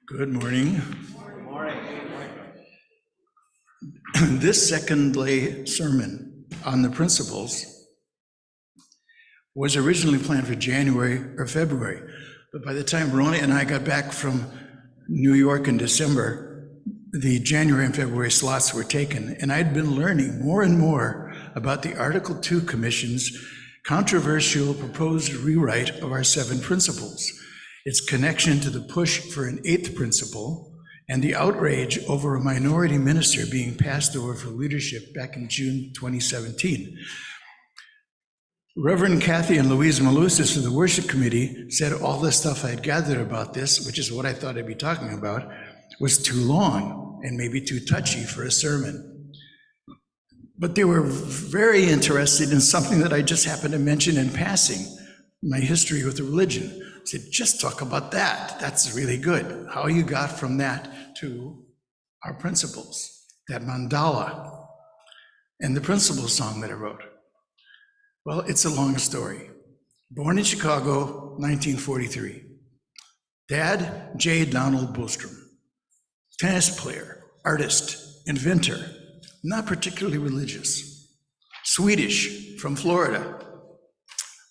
Good morning. Good morning. This second lay sermon on the principles was originally planned for January or February, but by the time Rona and I got back from New York in December, the January and February slots were taken, and I'd been learning more and more about the Article 2 Commission's controversial proposed rewrite of our 7 principles, its connection to the push for an 8th principle, and the outrage over a minority minister being passed over for leadership back in June 2017. Reverend Kathy and Louise Malusis of the worship committee said all the stuff I'd gathered about this, which is what I thought I'd be talking about, was too long and maybe too touchy for a sermon. But they were very interested in something that I just happened to mention in passing, my history with the religion. I said, just talk about that. That's really good. How you got from that to our principles, that mandala, and the principle song that I wrote. Well, it's a long story. Born in Chicago, 1943. Dad, J. Donald Bostrom. Tennis player, artist, inventor, not particularly religious. Swedish, from Florida.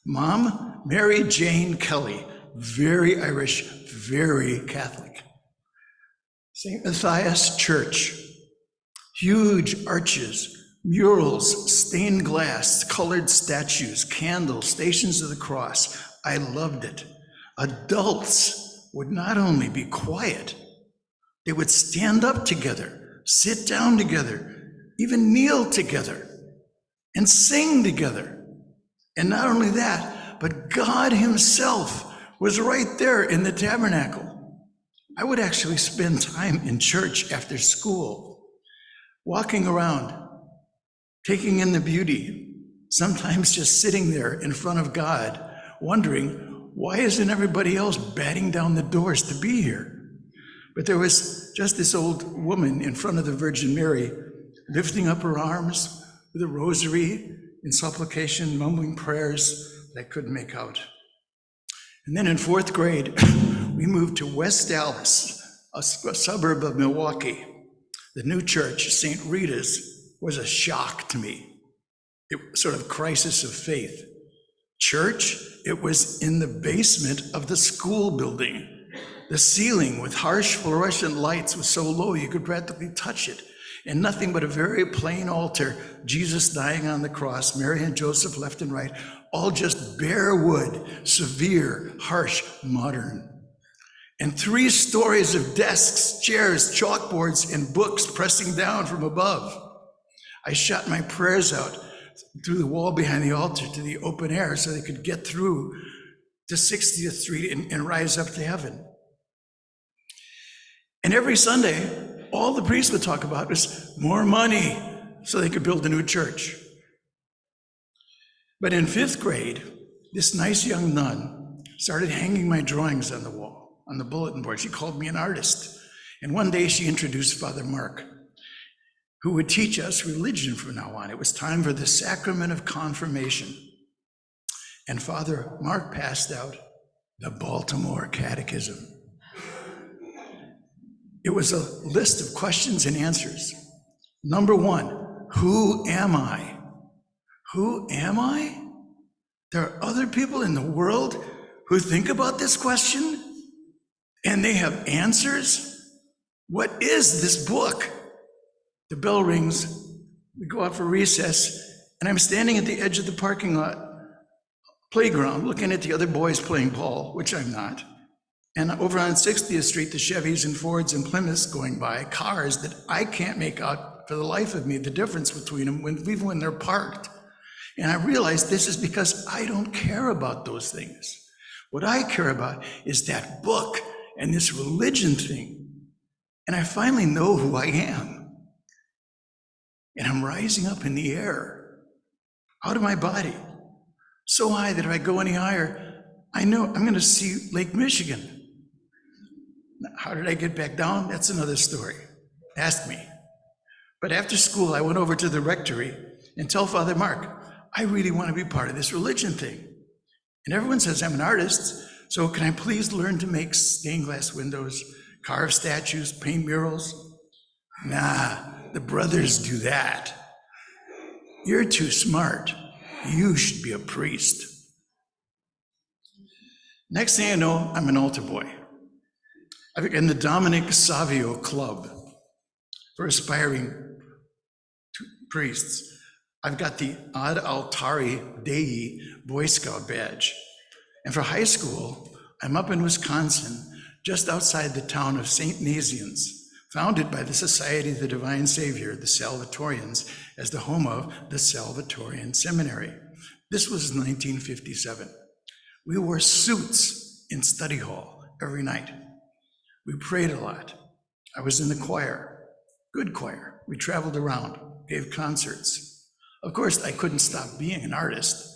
Mom, Mary Jane Kelly, very Irish, very Catholic. St. Matthias Church, huge arches, murals, stained glass, colored statues, candles, stations of the cross. I loved it. Adults would not only be quiet, they would stand up together, sit down together, even kneel together, and sing together. And not only that, but God himself was right there in the tabernacle. I would actually spend time in church after school, walking around, taking in the beauty, sometimes just sitting there in front of God, wondering, why isn't everybody else batting down the doors to be here? But there was just this old woman in front of the Virgin Mary, lifting up her arms with a rosary in supplication, mumbling prayers that I couldn't make out. And then in 4th grade, we moved to West Dallas, a suburb of Milwaukee. The new church, St. Rita's, was a shock to me. It was sort of crisis of faith. Church, it was in the basement of the school building. The ceiling with harsh fluorescent lights was so low you could practically touch it. And nothing but a very plain altar, Jesus dying on the cross, Mary and Joseph left and right, all just bare wood, severe, harsh, modern. And 3 stories of desks, chairs, chalkboards, and books pressing down from above. I shot my prayers out through the wall behind the altar to the open air so they could get through to 60th Street and rise up to heaven. And every Sunday, all the priests would talk about was more money so they could build a new church. But in 5th grade, this nice young nun started hanging my drawings on the wall, on the bulletin board. She called me an artist. And one day she introduced Father Mark, who would teach us religion from now on. It was time for the sacrament of confirmation. And Father Mark passed out the Baltimore Catechism. It was a list of questions and answers. Number 1, who am I? Who am I? There are other people in the world who think about this question and they have answers? What is this book? The bell rings, we go out for recess, and I'm standing at the edge of the parking lot playground looking at the other boys playing ball, which I'm not. And over on 60th Street, the Chevys and Fords and Plymouths going by, cars that I can't make out for the life of me, the difference between them, even when they're parked. And I realized this is because I don't care about those things. What I care about is that book and this religion thing. And I finally know who I am. And I'm rising up in the air, out of my body, so high that if I go any higher, I know I'm going to see Lake Michigan. How did I get back down? That's another story. Ask me. But after school, I went over to the rectory and tell Father Mark, I really want to be part of this religion thing. And everyone says I'm an artist, so can I please learn to make stained glass windows, carve statues, paint murals? Nah, the brothers do that. You're too smart. You should be a priest. Next thing I know, I'm an altar boy. I'm in the Dominic Savio Club for aspiring priests. I've got the Ad Altari Dei Boy Scout badge. And for high school, I'm up in Wisconsin, just outside the town of St. Nazianz, founded by the Society of the Divine Savior, the Salvatorians, as the home of the Salvatorian Seminary. This was 1957. We wore suits in study hall every night. We prayed a lot. I was in the choir, good choir. We traveled around, gave concerts. Of course, I couldn't stop being an artist.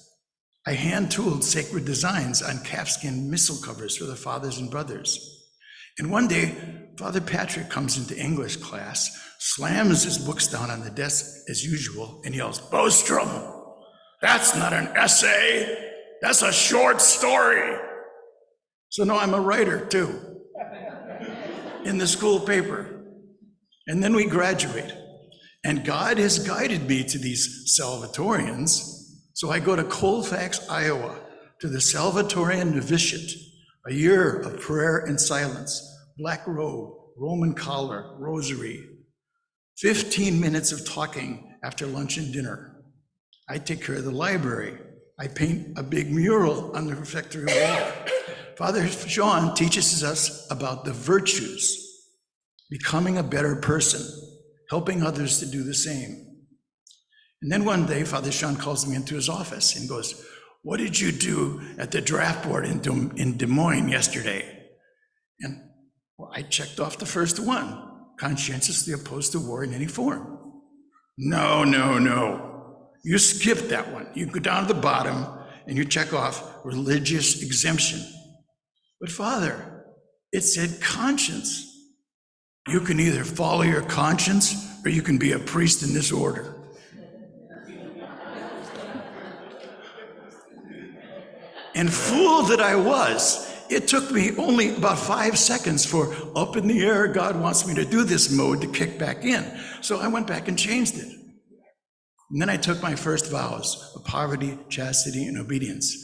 I hand-tooled sacred designs on calfskin missal covers for the fathers and brothers. And one day, Father Patrick comes into English class, slams his books down on the desk as usual, and yells, "Bostrom, that's not an essay, that's a short story." So now I'm a writer too, in the school paper. And then we graduate. And God has guided me to these Salvatorians. So I go to Colfax, Iowa, to the Salvatorian Novitiate, a year of prayer and silence, black robe, Roman collar, rosary, 15 minutes of talking after lunch and dinner. I take care of the library. I paint a big mural on the refectory wall. Father Sean teaches us about the virtues, becoming a better person, helping others to do the same. And then one day, Father Sean calls me into his office and goes, "What did you do at the draft board in Des Moines yesterday?" And well, I checked off the first one, conscientiously opposed to war in any form. No. You skip that one. You go down to the bottom and you check off religious exemption. But Father, it said conscience. You can either follow your conscience or you can be a priest in this order. And fool that I was, it took me only about 5 seconds for up in the air, God wants me to do this mode to kick back in. So I went back and changed it. And then I took my first vows of poverty, chastity, and obedience.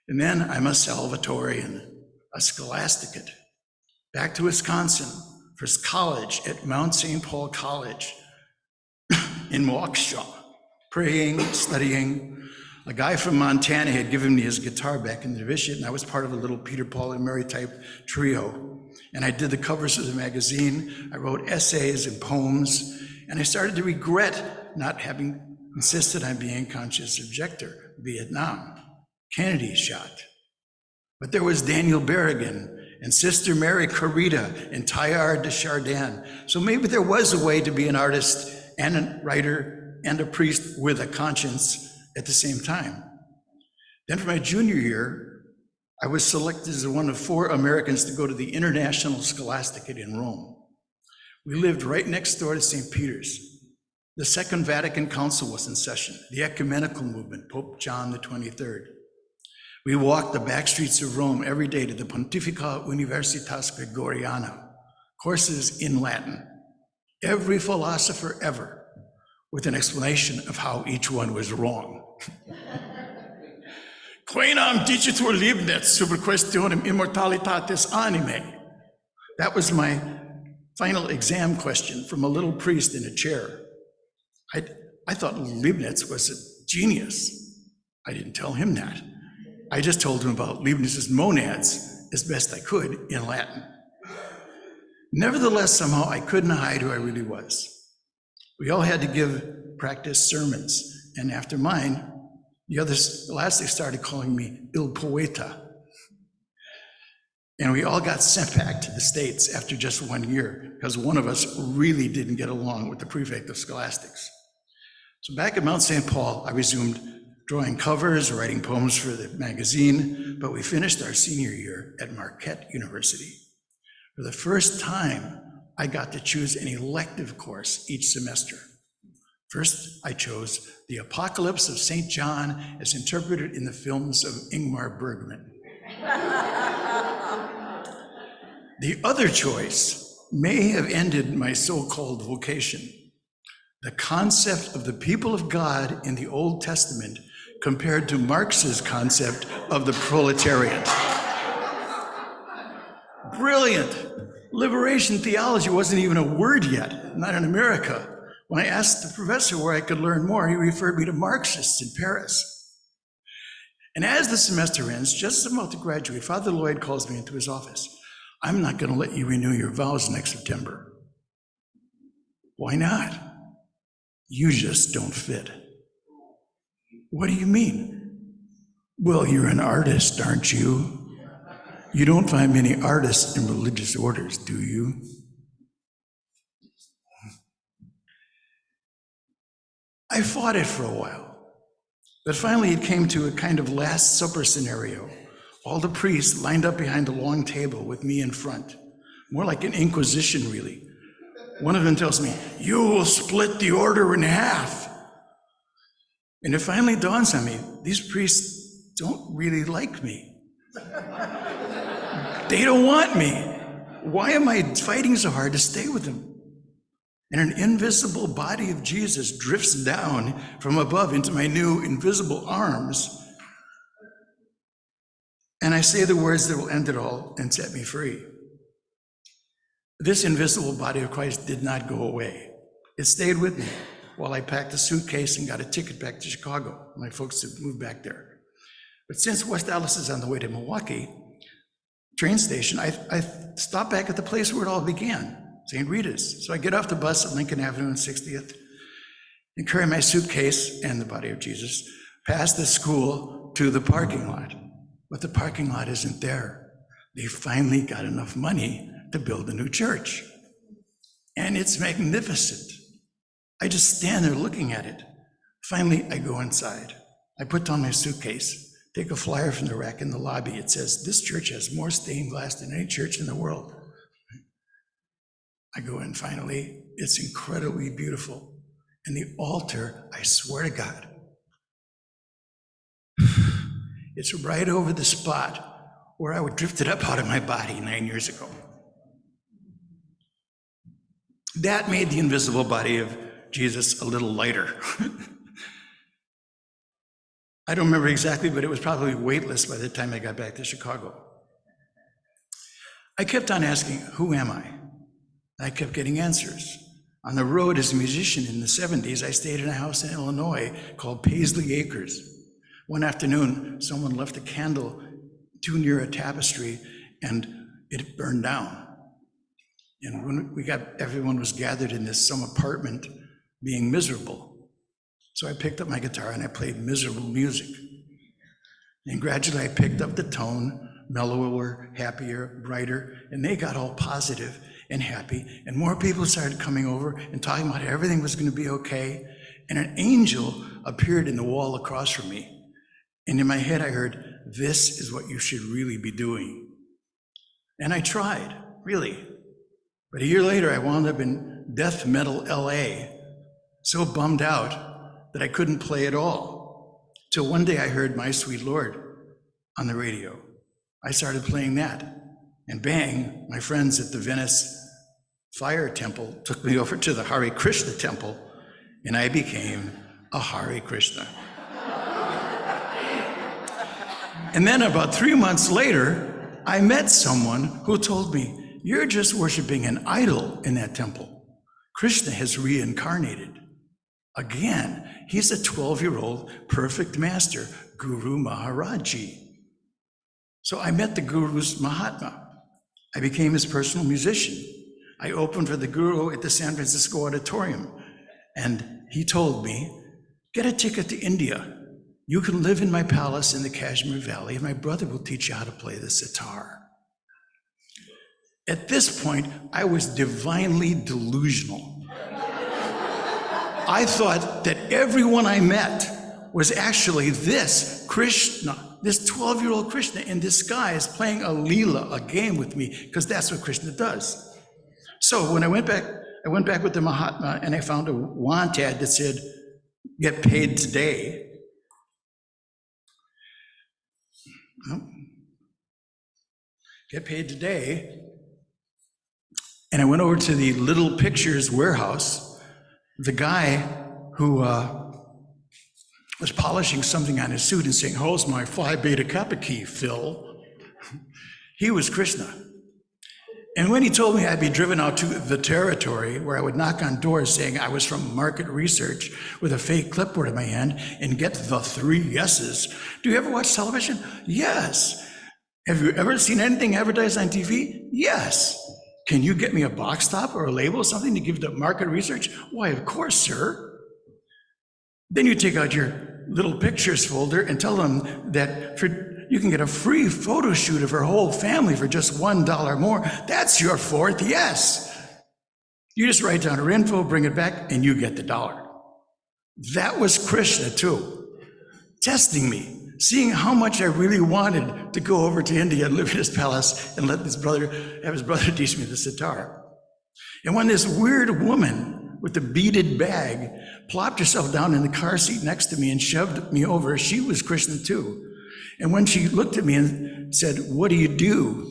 And then I'm a Salvatorian, a scholasticate. Back to Wisconsin for college at Mount St. Paul College in Waukesha, praying, studying. A guy from Montana had given me his guitar back in the novitiate, and I was part of a little Peter, Paul, and Mary type trio. And I did the covers of the magazine. I wrote essays and poems, and I started to regret not having insisted on being conscious objector. Vietnam, Kennedy shot. But there was Daniel Berrigan and Sister Mary Corita and Teilhard de Chardin. So maybe there was a way to be an artist and a writer and a priest with a conscience at the same time. Then for my junior year, I was selected as one of 4 Americans to go to the International Scholasticate in Rome. We lived right next door to St. Peter's. The Second Vatican Council was in session, the ecumenical movement, Pope John the 23rd. We walked the back streets of Rome every day to the Pontificia Universitas Gregoriana, courses in Latin. Every philosopher ever, with an explanation of how each one was wrong. Quaenam dicitur Leibniz super questionem immortalitatis animae. That was my final exam question from a little priest in a chair. I thought Leibniz was a genius. I didn't tell him that. I just told him about Leibniz's monads as best I could in Latin. Nevertheless, somehow I couldn't hide who I really was. We all had to practice sermons, and after mine, the other scholastics started calling me Il Poeta. And we all got sent back to the States after just 1 year, because one of us really didn't get along with the prefect of scholastics. So back at Mount St. Paul, I resumed drawing covers, writing poems for the magazine, but we finished our senior year at Marquette University. For the first time, I got to choose an elective course each semester. First, I chose The Apocalypse of St. John as interpreted in the films of Ingmar Bergman. The other choice may have ended my so-called vocation. The concept of the people of God in the Old Testament compared to Marx's concept of the proletariat. Brilliant. Liberation theology wasn't even a word yet, not in America. When I asked the professor where I could learn more, he referred me to Marxists in Paris. And as the semester ends, just as I'm about to graduate, Father Lloyd calls me into his office. I'm not going to let you renew your vows next September. Why not? You just don't fit. What do you mean? Well, you're an artist, aren't you? You don't find many artists in religious orders, do you? I fought it for a while, but finally it came to a kind of Last Supper scenario. All the priests lined up behind a long table with me in front, more like an inquisition, really. One of them tells me, "You will split the order in half." And it finally dawns on me, these priests don't really like me. They don't want me. Why am I fighting so hard to stay with them? And an invisible body of Jesus drifts down from above into my new invisible arms. And I say the words that will end it all and set me free. This invisible body of Christ did not go away. It stayed with me while I packed a suitcase and got a ticket back to Chicago. My folks had moved back there. But since West Dallas is on the way to Milwaukee, train station, I stopped back at the place where it all began, St. Rita's. So I get off the bus at Lincoln Avenue and 60th and carry my suitcase and the body of Jesus past the school to the parking lot. But the parking lot isn't there. They finally got enough money to build a new church. And it's magnificent. I just stand there looking at it. Finally, I go inside. I put down my suitcase, take a flyer from the rack in the lobby. It says, "This church has more stained glass than any church in the world." I go in finally. It's incredibly beautiful. And the altar, I swear to God, it's right over the spot where I drifted up out of my body 9 years ago. That made the invisible body of Jesus a little lighter. I don't remember exactly, but it was probably weightless by the time I got back to Chicago. I kept on asking, who am I? I kept getting answers. On the road as a musician in the 70s, I stayed in a house in Illinois called Paisley Acres. One afternoon, someone left a candle too near a tapestry and it burned down. And when everyone was gathered in some apartment being miserable. So I picked up my guitar and I played miserable music. And gradually I picked up the tone, mellower, happier, brighter, and they got all positive and happy. And more people started coming over and talking about how everything was going to be okay. And an angel appeared in the wall across from me. And in my head I heard, "This is what you should really be doing." And I tried, really. But a year later, I wound up in death metal LA, so bummed out that I couldn't play at all. Till one day I heard My Sweet Lord on the radio. I started playing that, and bang, my friends at the Venice Fire Temple took me over to the Hare Krishna Temple, and I became a Hare Krishna. And then about 3 months later, I met someone who told me, "You're just worshiping an idol in that temple. Krishna has reincarnated. Again, he's a 12-year-old perfect master, Guru Maharaji." So I met the Guru's Mahatma. I became his personal musician. I opened for the Guru at the San Francisco Auditorium, and he told me, "Get a ticket to India. You can live in my palace in the Kashmir Valley, and my brother will teach you how to play the sitar." At this point, I was divinely delusional. I thought that everyone I met was actually this Krishna, this 12-year-old Krishna in disguise playing a leela, a game with me, because that's what Krishna does. So when I went back I went back with the Mahatma and I found a want ad that said, get paid today. Get paid today. And I went over to the Little Pictures warehouse. The guy who was polishing something on his suit and saying, "How's my Phi Beta Kappa key, Phil?" He was Krishna. And when he told me I'd be driven out to the territory where I would knock on doors saying I was from market research with a fake clipboard in my hand and get the 3 yeses. Do you ever watch television? Yes. Have you ever seen anything advertised on TV? Yes. Can you get me a box top or a label, something to give to market research? Why, of course, sir. Then you take out your Little Pictures folder and tell them that you can get a free photo shoot of her whole family for just $1 more. That's your 4th yes. You just write down her info, bring it back, and you get the $1. That was Krishna too, testing me, seeing how much I really wanted to go over to India and live in his palace and have his brother teach me the sitar. And when this weird woman with the beaded bag plopped herself down in the car seat next to me and shoved me over, she was Krishna too. And when she looked at me and said, "What do you do?"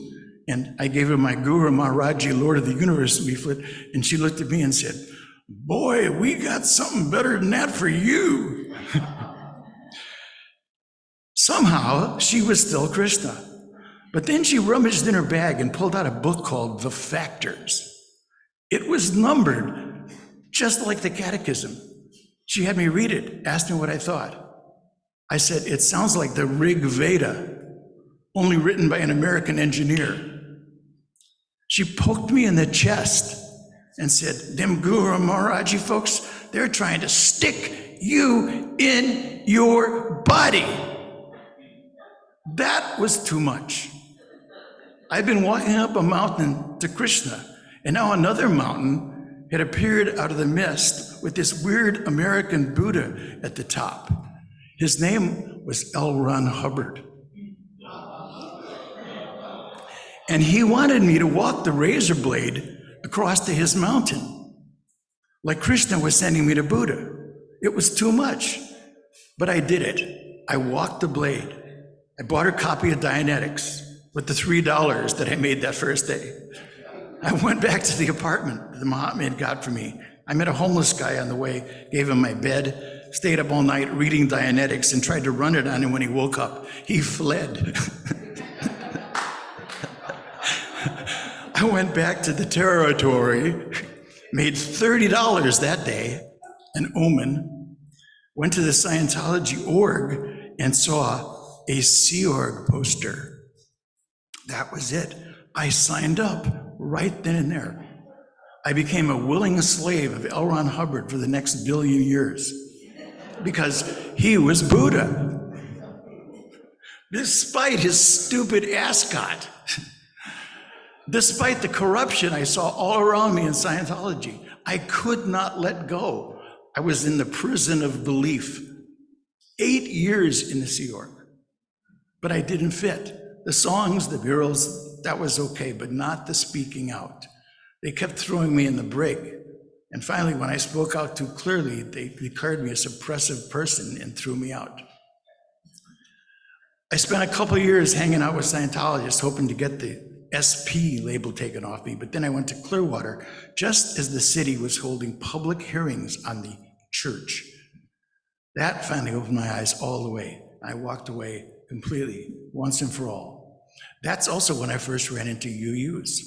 And I gave her my Guru Maharaji, Lord of the Universe leaflet, and she looked at me and said, "Boy, we got something better than that for you." Somehow, she was still Krishna. But then she rummaged in her bag and pulled out a book called The Factors. It was numbered just like the catechism. She had me read it, asked me what I thought. I said, "It sounds like the Rig Veda, only written by an American engineer." She poked me in the chest and said, "Them Guru Maharaji folks, they're trying to stick you in your body." That was too much. I'd been walking up a mountain to Krishna, and now another mountain had appeared out of the mist with this weird American Buddha at the top. His name was L. Ron Hubbard. And he wanted me to walk the razor blade across to his mountain, like Krishna was sending me to Buddha. It was too much, but I did it. I walked the blade. I bought her a copy of Dianetics with the $3 that I made that first day. I went back to the apartment that the Mahatma had got for me. I met a homeless guy on the way, gave him my bed, stayed up all night reading Dianetics and tried to run it on him when he woke up. He fled. I went back to the territory, made $30 that day, an omen, went to the Scientology org and saw a Sea Org poster. That was it. I signed up right then and there. I became a willing slave of L. Ron Hubbard for the next billion years because he was Buddha. Despite his stupid ascot, despite the corruption I saw all around me in Scientology, I could not let go. I was in the prison of belief. 8 years in the Sea Org, but I didn't fit. The songs, the murals, that was okay, but not the speaking out. They kept throwing me in the brig. And finally, when I spoke out too clearly, they declared me a suppressive person and threw me out. I spent a couple of years hanging out with Scientologists, hoping to get the SP label taken off me, but then I went to Clearwater just as the city was holding public hearings on the church. That finally opened my eyes all the way. I walked away completely, once and for all. That's also when I first ran into UUs.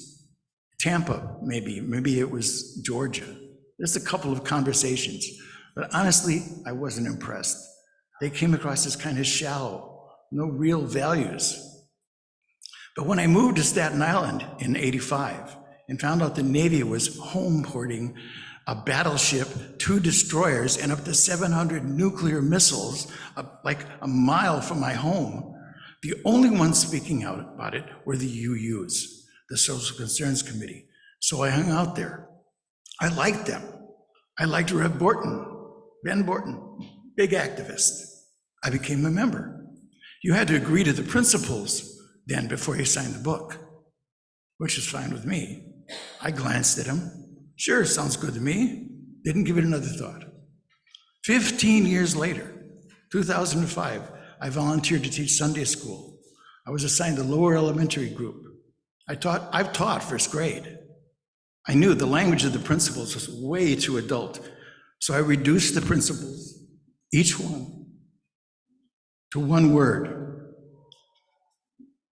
Tampa, maybe it was Georgia. Just a couple of conversations, but honestly, I wasn't impressed. They came across as kind of shallow, no real values. But when I moved to Staten Island in '85 and found out the Navy was home porting a battleship, 2 destroyers, and up to 700 nuclear missiles, like a mile from my home, the only ones speaking out about it were the UUs, the Social Concerns Committee. So I hung out there. I liked them. I liked Rev Borton, Ben Borton, big activist. I became a member. You had to agree to the principles then before you signed the book, which is fine with me. I glanced at them, Sure, sounds good to me. Didn't give it another thought. 15 years later, 2005, I volunteered to teach Sunday school. I was assigned the lower elementary group. I've taught first grade. I knew the language of the principles was way too adult, so I reduced the principles, each one, to one word.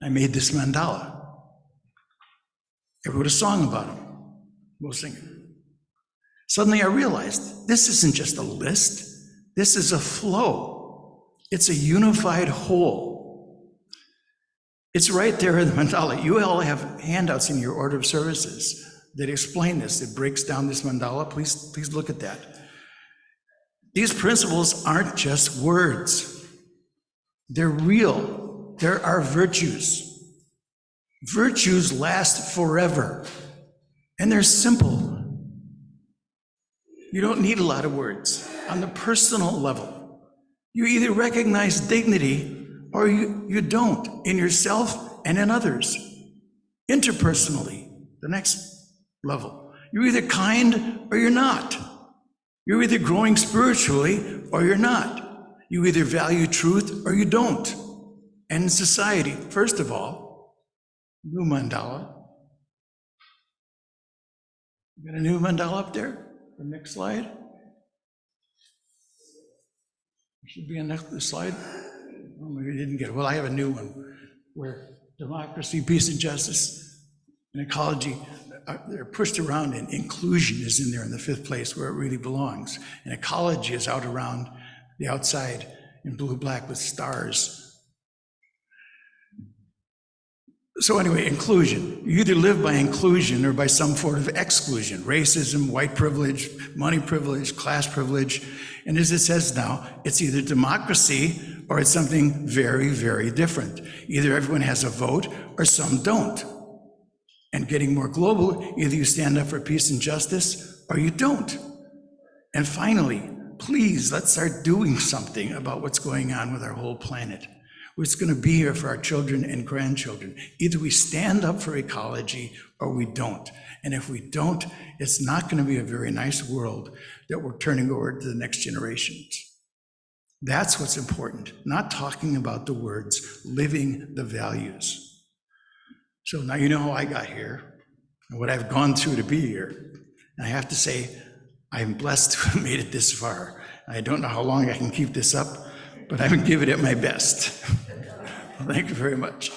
I made this mandala. I wrote a song about him. We'll sing it. Suddenly I realized this isn't just a list, this is a flow. It's a unified whole. It's right there in the mandala. You all have handouts in your order of services that explain this. It breaks down this mandala. Please look at that. These principles aren't just words. They're real. There are virtues. Virtues last forever. And they're simple. You don't need a lot of words. On the personal level, you either recognize dignity or you don't, in yourself and in others. Interpersonally, the next level. You're either kind or you're not. You're either growing spiritually or you're not. You either value truth or you don't. And in society, first of all, new mandala. You got a new mandala up there? The next slide. Should be on the slide. Oh, maybe you didn't get it. Well, I have a new one where democracy, peace, and justice and ecology, they're pushed around, and inclusion is in there in the fifth place where it really belongs. And ecology is out around the outside in blue, black with stars. So anyway, inclusion. You either live by inclusion or by some form of exclusion. Racism, white privilege, money privilege, class privilege. And as it says now, it's either democracy or it's something very, very different. Either everyone has a vote or some don't. And getting more global, either you stand up for peace and justice or you don't. And finally, please, let's start doing something about what's going on with our whole planet. What's going to be here for our children and grandchildren. Either we stand up for ecology or we don't. And if we don't, it's not going to be a very nice world that we're turning over to the next generations. That's what's important, not talking about the words, living the values. So now you know how I got here and what I've gone through to be here. And I have to say, I'm blessed to have made it this far. I don't know how long I can keep this up, but I've given it my best. Thank you very much.